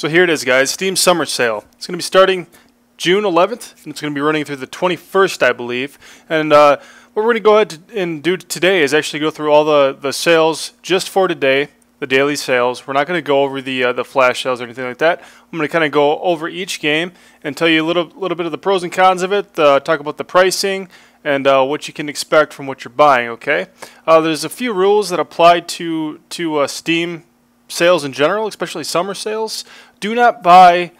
So here it is, guys, Steam Summer Sale. It's going to be starting June 11th, and it's going to be running through the 21st, I believe. And what we're going to go ahead and do today is actually go through all the sales just for today, the daily sales. We're not going to go over the flash sales or anything like that. I'm going to kind of go over each game and tell you a little bit of the pros and cons of it, talk about the pricing, and what you can expect from what you're buying, okay? There's a few rules that apply to Steam sales in general, especially summer sales. Do not buy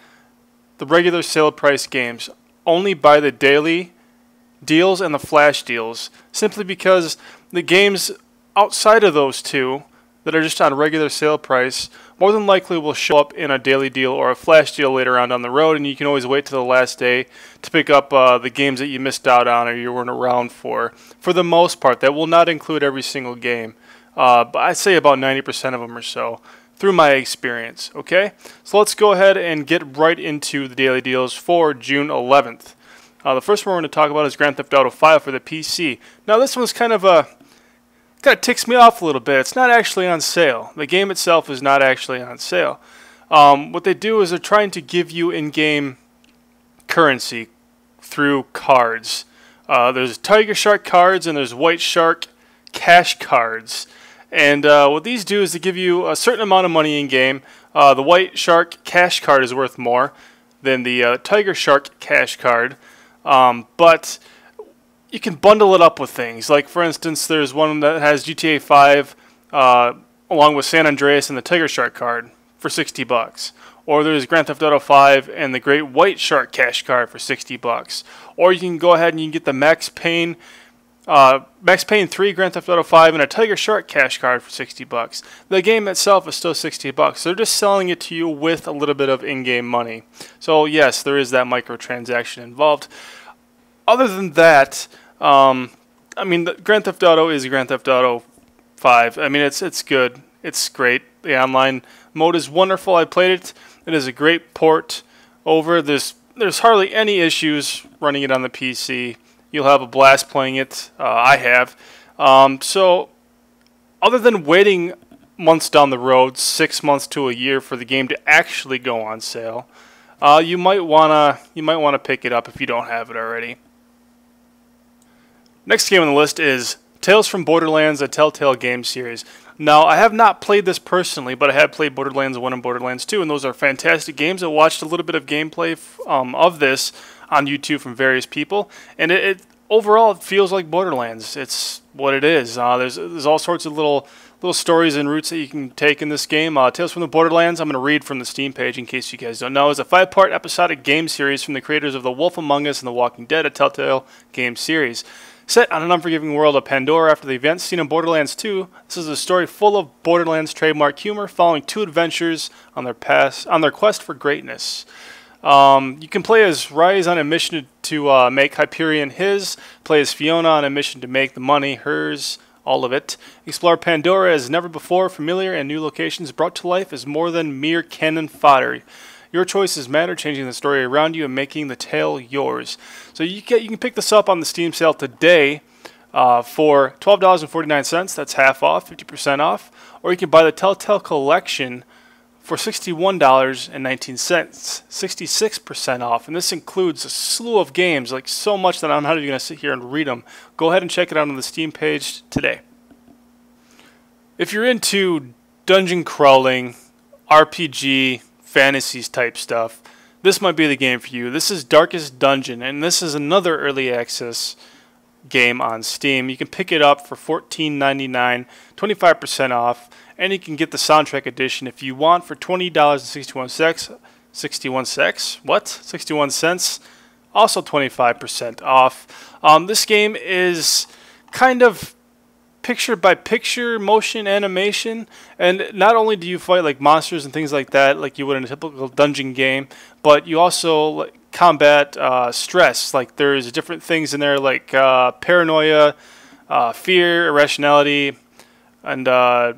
the regular sale price games. Only buy the daily deals and the flash deals, simply because the games outside of those two that are just on regular sale price more than likely will show up in a daily deal or a flash deal later on down the road, and you can always wait till the last day to pick up the games that you missed out on or you weren't around for the most part. That will not include every single game, but I'd say about 90% of them or so through my experience. Okay, so let's go ahead and get right into the daily deals for June 11th. The first one we're going to talk about is Grand Theft Auto 5 for the PC. Now this one's kind of ticks me off a little bit. It's not actually on sale. The game itself is not actually on sale. What they do is they're trying to give you in-game currency through cards. There's Tiger Shark cards and there's White Shark cash cards. And what these do is they give you a certain amount of money in-game. The White Shark cash card is worth more than the Tiger Shark cash card. But you can bundle it up with things. Like, for instance, there's one that has GTA 5 along with San Andreas and the Tiger Shark card for $60. Or there's Grand Theft Auto 5 and the Great White Shark cash card for $60. Or you can go ahead and you can get the Max Payne 3, Grand Theft Auto 5, and a Tiger Shark cash card for $60. The game itself is still $60. They're just selling it to you with a little bit of in-game money. So yes, there is that microtransaction involved. Other than that, I mean, the Grand Theft Auto is Grand Theft Auto 5. I mean, it's good. It's great. The online mode is wonderful. I played it. It is a great port over. There's hardly any issues running it on the PC. You'll have a blast playing it. I have. So, other than waiting months down the road, 6 months to a year for the game to actually go on sale, you might wanna pick it up if you don't have it already. Next game on the list is Tales from Borderlands, a Telltale game series. Now, I have not played this personally, but I have played Borderlands 1 and Borderlands 2, and those are fantastic games. I watched a little bit of gameplay of this on YouTube from various people, and overall it feels like Borderlands. It's what it is. There's all sorts of little stories and routes that you can take in this game. Tales from the Borderlands, I'm going to read from the Steam page in case you guys don't know, is a 5-part episodic game series from the creators of The Wolf Among Us and The Walking Dead, a Telltale game series. Set on an unforgiving world of Pandora after the events seen in Borderlands 2, this is a story full of Borderlands trademark humor following two adventurers on their quest for greatness. You can play as Rise on a mission to make Hyperion his, play as Fiona on a mission to make the money hers, all of it. Explore Pandora as never before, familiar and new locations brought to life as more than mere cannon fodder. Your choices matter, changing the story around you and making the tale yours. So you can pick this up on the Steam sale today for $12.49. That's half off, 50% off. Or you can buy the Telltale Collection for $61.19, 66% off. And this includes a slew of games, like so much that I'm not even going to sit here and read them. Go ahead and check it out on the Steam page today. If you're into dungeon crawling, RPG, fantasies type stuff, this might be the game for you. This is Darkest Dungeon, and this is another early access game on Steam. You can pick it up for $14.99, 25% off, and you can get the soundtrack edition if you want for $20.61. 61 cents. Also 25% off. This game is kind of picture-by-picture motion animation, and not only do you fight like monsters and things like that, like you would in a typical dungeon game, but you also combat stress. Like there's different things in there like paranoia, fear, irrationality, and the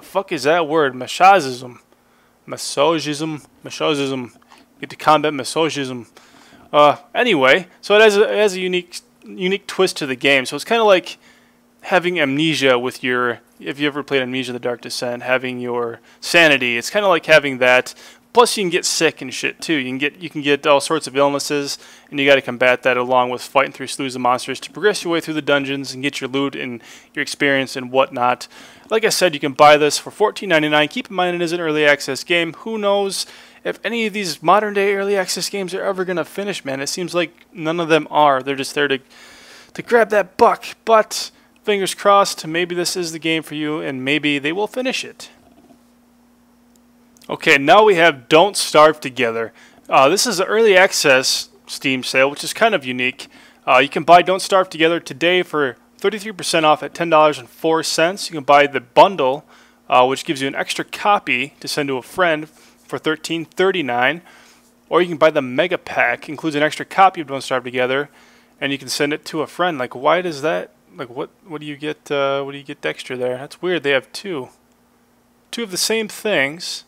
fuck is that word? Masochism. Get to combat masochism. Anyway, so it has a unique twist to the game. So it's kind of like having amnesia with your if you ever played Amnesia: The Dark Descent, having your sanity. It's kind of like having that. Plus, you can get sick and shit too. You can get all sorts of illnesses, and you got to combat that along with fighting through slews of monsters to progress your way through the dungeons and get your loot and your experience and whatnot. Like I said, you can buy this for $14.99. Keep in mind it is an early access game. Who knows if any of these modern day early access games are ever gonna finish, man? It seems like none of them are. They're just there to grab that buck. But fingers crossed, maybe this is the game for you, and maybe they will finish it. Okay, now we have Don't Starve Together. This is an early access Steam sale, which is kind of unique. You can buy Don't Starve Together today for 33% off at $10.04. You can buy the bundle, which gives you an extra copy to send to a friend for $13.39. Or you can buy the Mega Pack, includes an extra copy of Don't Starve Together, and you can send it to a friend. Like, why does that? Like, what do you get? What do you get extra there? That's weird. They have two of the same things.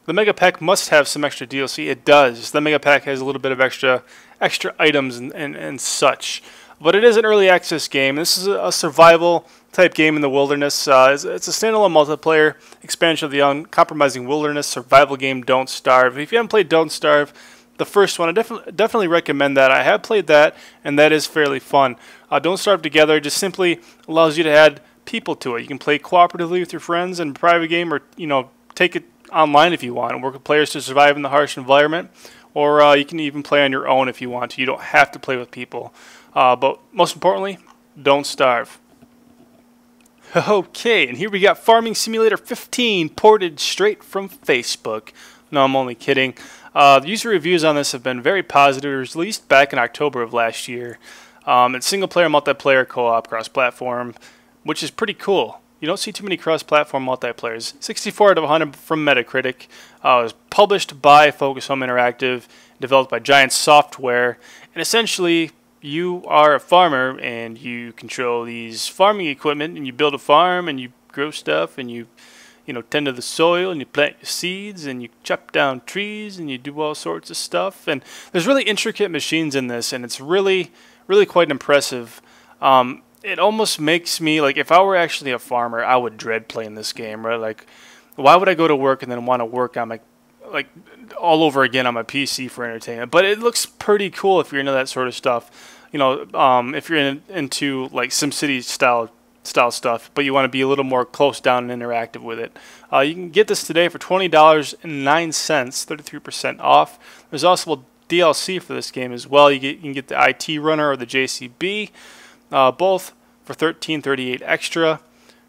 The Mega Pack must have some extra DLC. It does. The Mega Pack has a little bit of extra items and such. But it is an early access game. This is a survival type game in the wilderness. It's a standalone multiplayer expansion of the uncompromising wilderness survival game Don't Starve. If you haven't played Don't Starve, the first one, I definitely recommend that. I have played that, and that is fairly fun. Don't Starve Together just simply allows you to add people to it. You can play cooperatively with your friends in a private game, or take it online if you want and work with players to survive in the harsh environment, or you can even play on your own if you want to. You don't have to play with people. But most importantly, don't starve. Okay, and here we got Farming Simulator 15 ported straight from Facebook. No, I'm only kidding. The user reviews on this have been very positive. It was released back in October of last year. It's single-player, multiplayer, co-op, cross-platform, which is pretty cool. You don't see too many cross-platform multiplayers. 64 out of 100 from Metacritic. It was published by Focus Home Interactive, developed by Giant Software, and essentially you are a farmer and you control these farming equipment, and you build a farm and you grow stuff, and you tend to the soil, and you plant your seeds, and you chop down trees, and you do all sorts of stuff. And there's really intricate machines in this, and it's really quite impressive. It almost makes me, like, if I were actually a farmer, I would dread playing this game, right? Like, why would I go to work and then want to work on my, like, all over again on my PC for entertainment? But it looks pretty cool if you're into that sort of stuff. If you're into like SimCity style stuff, but you want to be a little more close down and interactive with it. You can get this today for $20.09, 33% off. There's also DLC for this game as well. You can get the IT Runner or the JCB. Both for $13.38 extra.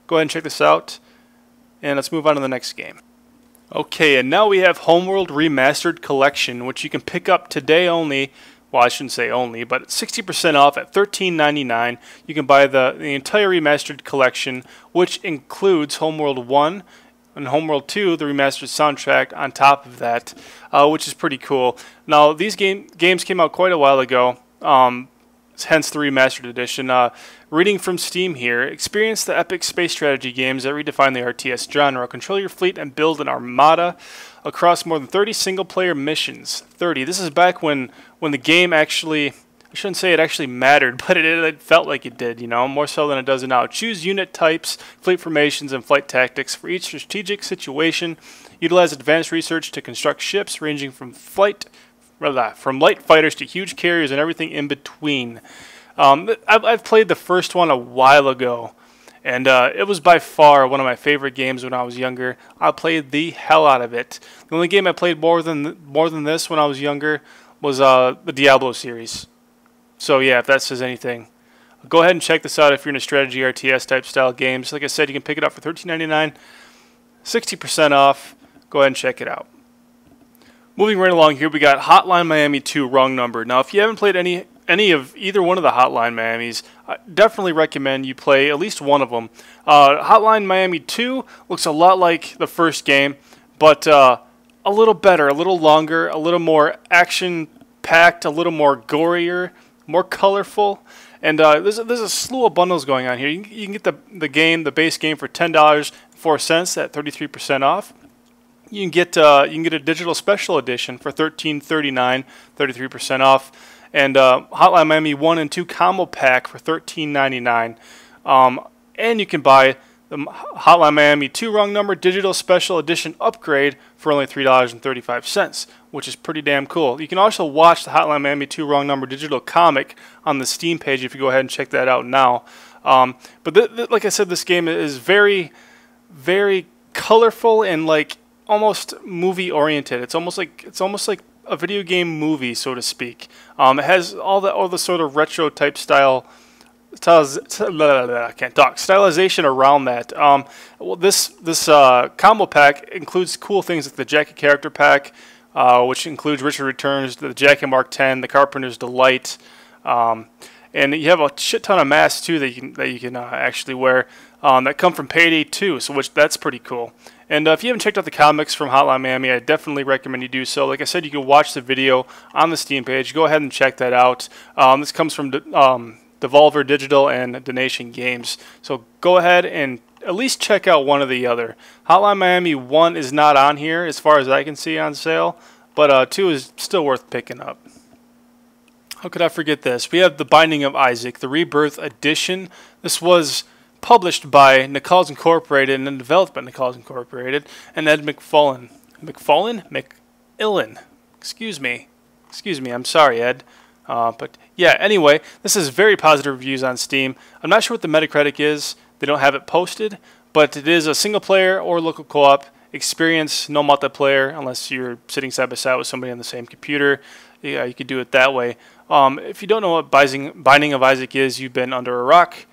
Go ahead and check this out, and let's move on to the next game. Okay, and now we have Homeworld Remastered Collection, which you can pick up today only. Well, I shouldn't say only, but 60% off at $13.99. You can buy the entire Remastered Collection, which includes Homeworld 1 and Homeworld 2, the remastered soundtrack on top of that, which is pretty cool. Now, these games came out quite a while ago. Hence the remastered edition. Reading from Steam here, experience the epic space strategy games that redefine the RTS genre. Control your fleet and build an armada across more than 30 single-player missions. 30. This is back when the game actually, I shouldn't say it actually mattered, but it felt like it did, more so than it does now. Choose unit types, fleet formations, and flight tactics for each strategic situation. Utilize advanced research to construct ships ranging from light fighters to huge carriers and everything in between. I've played the first one a while ago, and it was by far one of my favorite games when I was younger. I played the hell out of it. The only game I played more than this when I was younger was the Diablo series. So yeah, if that says anything. Go ahead and check this out if you're in a strategy RTS type style games. Like I said, you can pick it up for $13.99, 60% off. Go ahead and check it out. Moving right along here, we got Hotline Miami 2, Wrong Number. Now, if you haven't played any of either one of the Hotline Miamis, I definitely recommend you play at least one of them. Hotline Miami 2 looks a lot like the first game, but a little better, a little longer, a little more action-packed, a little more gorier, more colorful. And there's a slew of bundles going on here. You can get the base game for $10.04 at 33% off. You can get a digital special edition for $13.39, 33% off, and Hotline Miami 1 and 2 combo pack for $13.99. And you can buy the Hotline Miami 2 Wrong Number Digital Special Edition upgrade for only $3.35, which is pretty damn cool. You can also watch the Hotline Miami 2 Wrong Number Digital comic on the Steam page if you go ahead and check that out now. But like I said, this game is very, very colorful and like almost movie oriented. It's almost like a video game movie, so to speak. It has all the sort of retro type I can't talk. Stylization around that. Well, this combo pack includes cool things like the Jackie character pack, which includes Richard Returns, the Jackie Mark 10, the Carpenter's Delight, and you have a shit ton of masks too that you can actually wear that come from Payday 2, so that's pretty cool. And if you haven't checked out the comics from Hotline Miami, I definitely recommend you do so. Like I said, you can watch the video on the Steam page. Go ahead and check that out. This comes from Devolver Digital and Donation Games. So go ahead and at least check out one or the other. Hotline Miami 1 is not on here as far as I can see on sale, but 2 is still worth picking up. How could I forget this? We have The Binding of Isaac, the Rebirth Edition. This was published by Nichols Incorporated and then developed by Nichols Incorporated and Ed McFarlane. McFarlane? Excuse me, I'm sorry, Ed. But yeah, anyway, this is very positive reviews on Steam. I'm not sure what the Metacritic is. They don't have it posted, but it is a single player or local co-op experience, no multiplayer unless you're sitting side by side with somebody on the same computer. Yeah, you could do it that way. If you don't know what Binding of Isaac is, you've been under a rock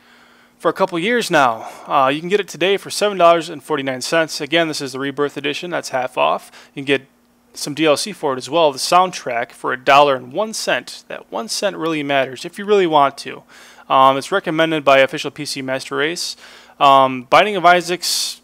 for a couple years now. You can get it today for $7.49. Again, this is the Rebirth Edition. That's half off. You can get some DLC for it as well. The soundtrack for $1.01. That 1 cent really matters if you really want to. It's recommended by Official PC Master Race. Binding of Isaac's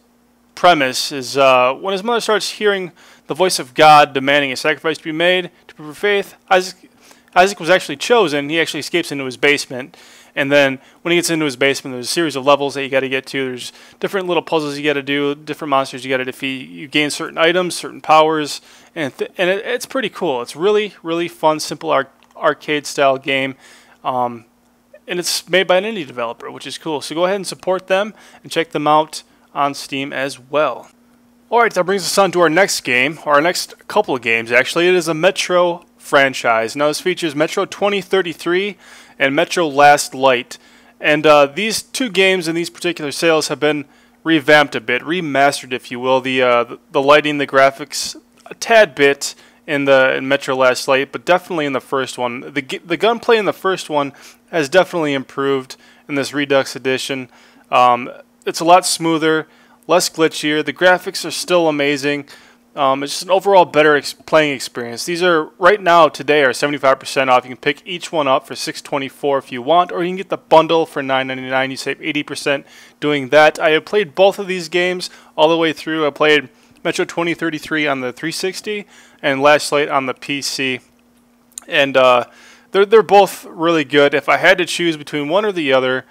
premise is when his mother starts hearing the voice of God demanding a sacrifice to be made to prove her faith, Isaac was actually chosen. He actually escapes into his basement. And then when he gets into his basement, there's a series of levels that you got to get to. There's different little puzzles you got to do, different monsters you got to defeat. You gain certain items, certain powers, and it's pretty cool. It's really, really fun, simple arcade-style game. And it's made by an indie developer, which is cool. So go ahead and support them and check them out on Steam as well. Alright, that brings us on to our next game, or our next couple of games actually. It is a Metro franchise. Now this features Metro 2033 and Metro Last Light. And these two games in these particular sales have been revamped a bit, remastered if you will. The lighting, the graphics, a tad bit in Metro Last Light, but definitely in the first one. The gunplay in the first one has definitely improved in this Redux edition. It's a lot smoother, less glitchier. The graphics are still amazing. It's just an overall better playing experience. These are, right now, today, are 75% off. You can pick each one up for $6.24 if you want, or you can get the bundle for $9.99. You save 80% doing that. I have played both of these games all the way through. I played Metro 2033 on the 360 and Last Light on the PC. And they're both really good. If I had to choose between one or the other,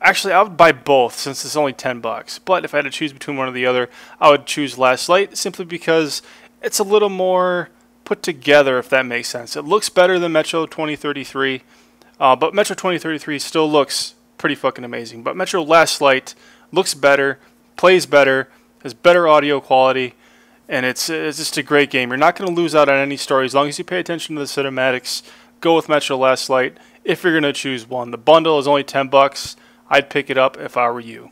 actually, I would buy both since it's only $10. But if I had to choose between one or the other, I would choose Last Light simply because it's a little more put together, if that makes sense. It looks better than Metro 2033, but Metro 2033 still looks pretty fucking amazing. But Metro Last Light looks better, plays better, has better audio quality, and it's just a great game. You're not going to lose out on any story as long as you pay attention to the cinematics. Go with Metro Last Light if you're going to choose one. The bundle is only $10. I'd pick it up if I were you.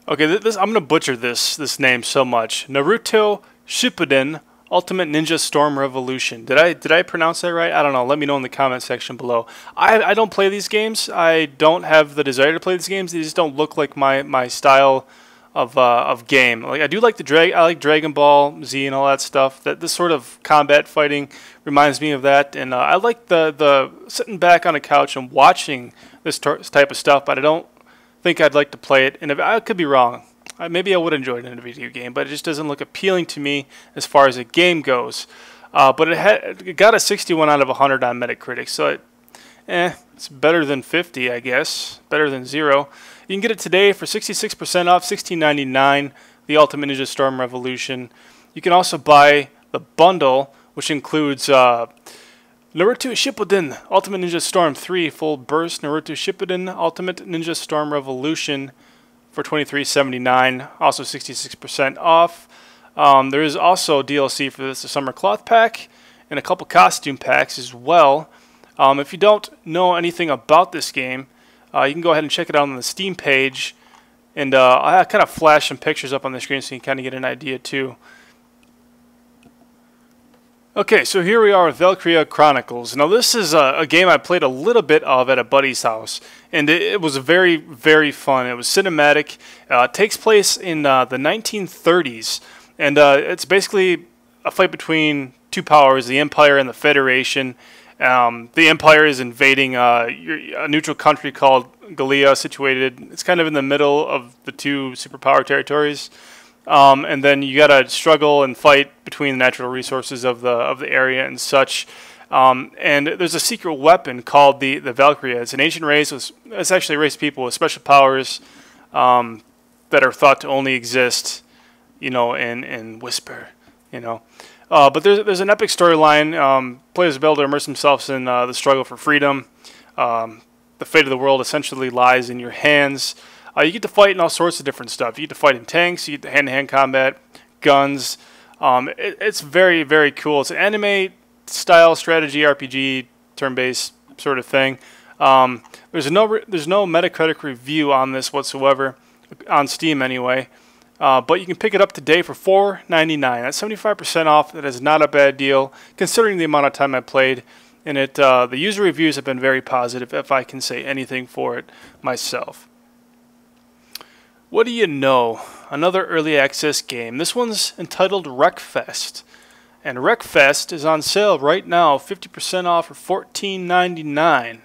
Okay, I'm going to butcher this name so much. Naruto Shippuden Ultimate Ninja Storm Revolution. Did I pronounce that right? I don't know. Let me know in the comment section below. I don't play these games. I don't have the desire to play these games. They just don't look like my style of game. Like I do like I like Dragon Ball Z and all that stuff. This sort of combat fighting reminds me of that, and I like the sitting back on a couch and watching this type of stuff. But I don't think I'd like to play it. And I could be wrong. Maybe I would enjoy it in a video game, but it just doesn't look appealing to me as far as a game goes. But it got a 61 out of 100 on Metacritic, so it's better than 50, I guess. Better than 0. You can get it today for 66% off, $16.99, the Ultimate Ninja Storm Revolution. You can also buy the bundle, which includes Naruto Shippuden Ultimate Ninja Storm 3 Full Burst Naruto Shippuden Ultimate Ninja Storm Revolution for $23.79, also 66% off. There is also DLC for this, the Summer Cloth Pack, and a couple costume packs as well. If you don't know anything about this game, you can go ahead and check it out on the Steam page, and I kind of flash some pictures up on the screen so you can kind of get an idea too. Okay, so here we are with Corrado Chronicles. Now this is a game I played a little bit of at a buddy's house, and it was very, very fun. It was cinematic. It takes place in the 1930s, and it's basically a fight between two powers, the Empire and the Federation. The Empire is invading a neutral country called Gallia, situated. It's kind of in the middle of the two superpower territories. And then you gotta struggle and fight between the natural resources of the area and such. And there's a secret weapon called the Valkyria. It's an ancient race. It's actually a race of people with special powers that are thought to only exist, you know, in Whisper, you know. But there's an epic storyline. Players will be able to immerse themselves in the struggle for freedom. The fate of the world essentially lies in your hands. You get to fight in all sorts of different stuff. You get to fight in tanks, you get to hand-to-hand combat, guns. It's very, very cool. It's an anime-style strategy RPG, turn-based sort of thing. There's no Metacritic review on this whatsoever, on Steam anyway. But you can pick it up today for $4.99. That's 75% off. That is not a bad deal, considering the amount of time I played. And the user reviews have been very positive, if I can say anything for it myself. What do you know? Another early access game. This one's entitled Wreckfest. And Wreckfest is on sale right now, 50% off for $14.99.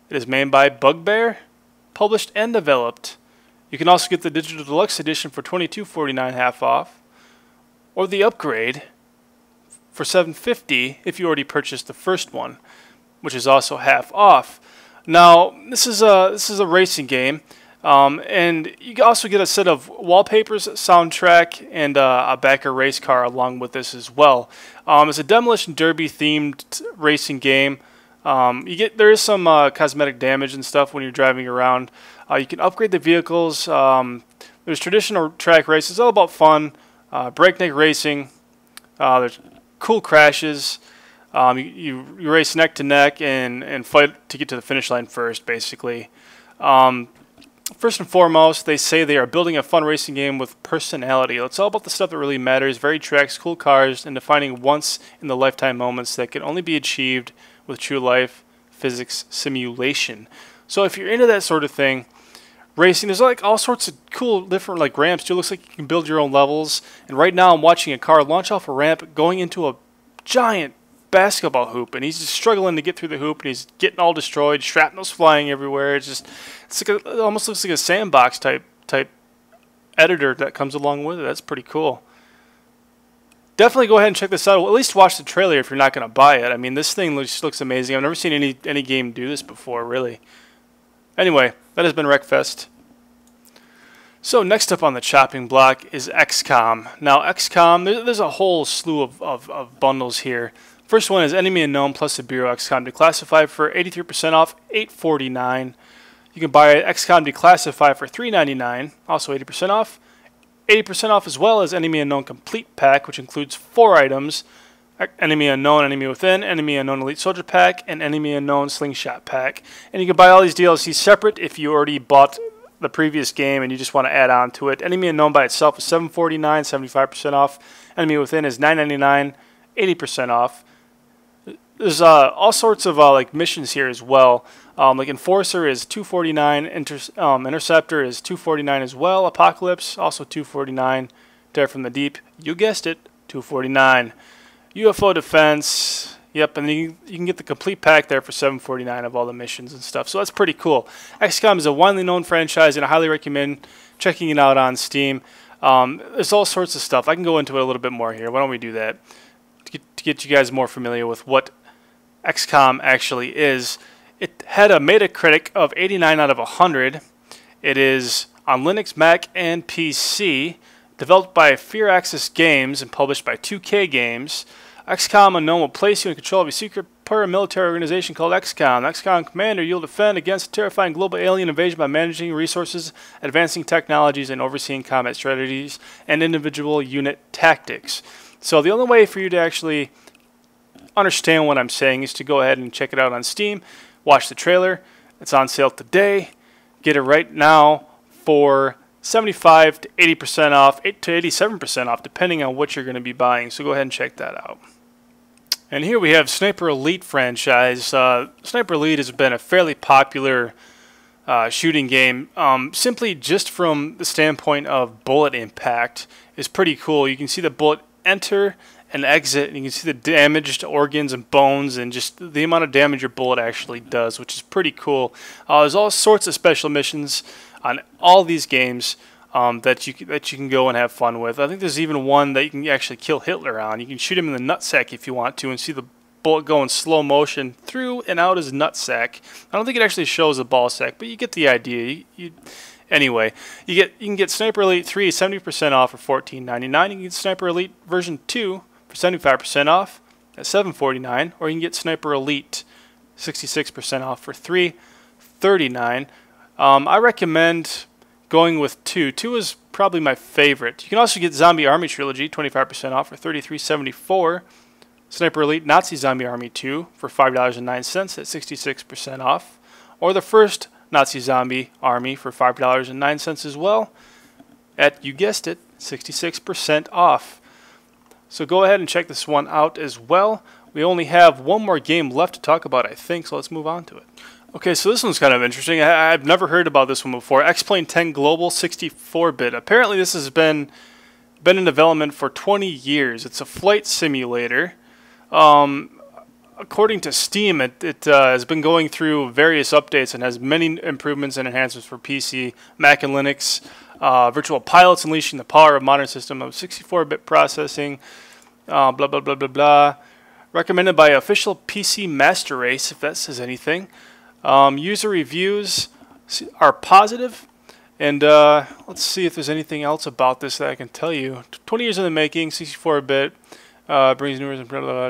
It is made by Bugbear, published and developed. You can also get the Digital Deluxe Edition for $22.49 half off, or the upgrade for $7.50 if you already purchased the first one, which is also half off. Now, this is a racing game. And you also get a set of wallpapers, soundtrack, and a backer race car along with this as well. It's a demolition derby themed racing game. There is some cosmetic damage and stuff when you're driving around. You can upgrade the vehicles. There's traditional track races. It's all about fun. Breakneck racing. There's cool crashes. You race neck to neck and fight to get to the finish line first, basically. First and foremost, they say they are building a fun racing game with personality. It's all about the stuff that really matters, varied tracks, cool cars, and defining once-in-the-lifetime moments that can only be achieved with true-life physics simulation. So if you're into that sort of thing, racing, there's like all sorts of cool different like ramps too. It looks like you can build your own levels. And right now I'm watching a car launch off a ramp going into a giant basketball hoop, and he's just struggling to get through the hoop, and he's getting all destroyed, shrapnel's flying everywhere. It's like it almost looks like a sandbox type editor that comes along with it. That's pretty cool. Definitely go ahead and check this out. At least watch the trailer if you're not going to buy it. I mean, this thing just looks amazing. I've never seen any game do this before, really. Anyway, that has been Wreckfest. So next up on the chopping block is XCOM. Now XCOM, there's a whole slew of bundles here. First one is Enemy Unknown plus a Bureau XCOM Declassified for 83% off, $8.49. You can buy XCOM Declassified for $3.99, also 80% off. 80% off as well as Enemy Unknown Complete Pack, which includes 4 items. Enemy Unknown, Enemy Within, Enemy Unknown Elite Soldier Pack, and Enemy Unknown Slingshot Pack. And you can buy all these DLCs separate if you already bought the previous game and you just want to add on to it. Enemy Unknown by itself is $7.49, 75% off. Enemy Within is $9.99, 80% off. There's all sorts of like missions here as well. Like Enforcer is $2.49, Interceptor is $2.49 as well. Apocalypse also $2.49. Terror from the Deep, you guessed it, $2.49. UFO Defense, yep, and you can get the complete pack there for $7.49 of all the missions and stuff. So that's pretty cool. XCOM is a widely known franchise, and I highly recommend checking it out on Steam. There's all sorts of stuff. I can go into it a little bit more here. Why don't we do that to get you guys more familiar with what XCOM actually is. It had a Metacritic of 89 out of 100. It is on Linux, Mac, and PC. Developed by Fear Access Games and published by 2K Games, XCOM Unknown will place you in control of a secret paramilitary organization called XCOM. XCOM Commander, you'll defend against a terrifying global alien invasion by managing resources, advancing technologies, and overseeing combat strategies and individual unit tactics. So the only way for you to actually understand what I'm saying is to go ahead and check it out on Steam, watch the trailer. It's on sale today. Get it right now for 75 to 80% off, 8 to 87% off, depending on what you're going to be buying. So go ahead and check that out. And here we have Sniper Elite franchise. Sniper Elite has been a fairly popular shooting game, simply just from the standpoint of bullet impact. Is pretty cool. You can see the bullet enter and exit, and you can see the damaged organs and bones and just the amount of damage your bullet actually does, which is pretty cool. There's all sorts of special missions on all these games that you can go and have fun with. I think there's even one that you can actually kill Hitler on. You can shoot him in the nutsack if you want to and see the bullet go in slow motion through and out his nutsack. I don't think it actually shows the ball sack, but you get the idea. Anyway, you can get Sniper Elite 3 70% off for $14.99. You can get Sniper Elite version 2 for 75% off at $7.49, or you can get Sniper Elite 66% off for $3.39. I recommend going with 2. 2 is probably my favorite. You can also get Zombie Army Trilogy 25% off for $33.74. Sniper Elite Nazi Zombie Army 2 for $5.09 at 66% off, or the first Nazi Zombie Army for $5.09 as well at, you guessed it, 66% off. So go ahead and check this one out as well. We only have one more game left to talk about, I think, so let's move on to it. Okay, so this one's kind of interesting. I've never heard about this one before. XPlane 10 Global 64-bit. Apparently this has been in development for 20 years. It's a flight simulator. According to Steam, it has been going through various updates and has many improvements and enhancements for PC, Mac, and Linux. Virtual pilots unleashing the power of modern system of 64-bit processing. Blah, blah, blah, blah, blah. Recommended by official PC Master Race, if that says anything. User reviews are positive. And let's see if there's anything else about this that I can tell you. 20 years in the making, 64-bit. Brings new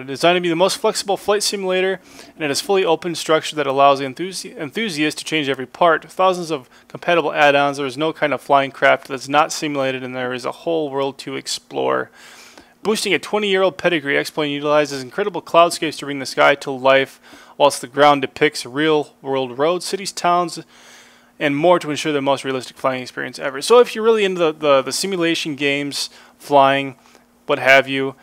designed to be the most flexible flight simulator, and it is fully open structure that allows the enthusiast to change every part. Thousands of compatible add-ons. There is no kind of flying craft that's not simulated, and there is a whole world to explore. Boosting a 20-year-old pedigree, XPlane utilizes incredible cloudscapes to bring the sky to life, whilst the ground depicts real-world roads, cities, towns, and more to ensure the most realistic flying experience ever. So if you're really into the simulation games, flying, what have you,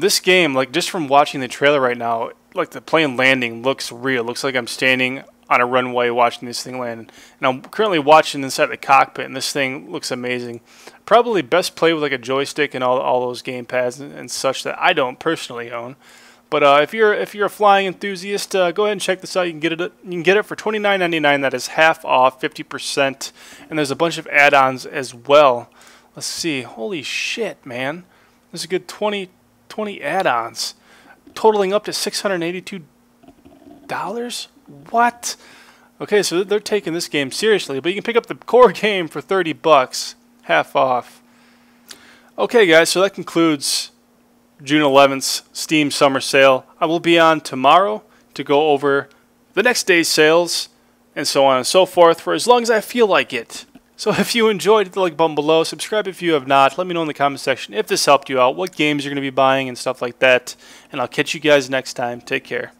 this game, like just from watching the trailer right now, like the plane landing looks real. Looks like I'm standing on a runway watching this thing land. And I'm currently watching inside the cockpit, and this thing looks amazing. Probably best played with like a joystick and all those game pads and such that I don't personally own. But if you're a flying enthusiast, go ahead and check this out. You can get it for $29.99. That is half off, 50%, and there's a bunch of add-ons as well. Let's see. Holy shit, man! There's a good 20 add-ons, totaling up to $682. What? Okay, so they're taking this game seriously, but you can pick up the core game for $30, half off. Okay, guys, so that concludes June 11th's Steam Summer Sale. I will be on tomorrow to go over the next day's sales and so on and so forth for as long as I feel like it. So if you enjoyed, hit the like button below, subscribe if you have not, let me know in the comment section if this helped you out, what games you're going to be buying and stuff like that, and I'll catch you guys next time. Take care.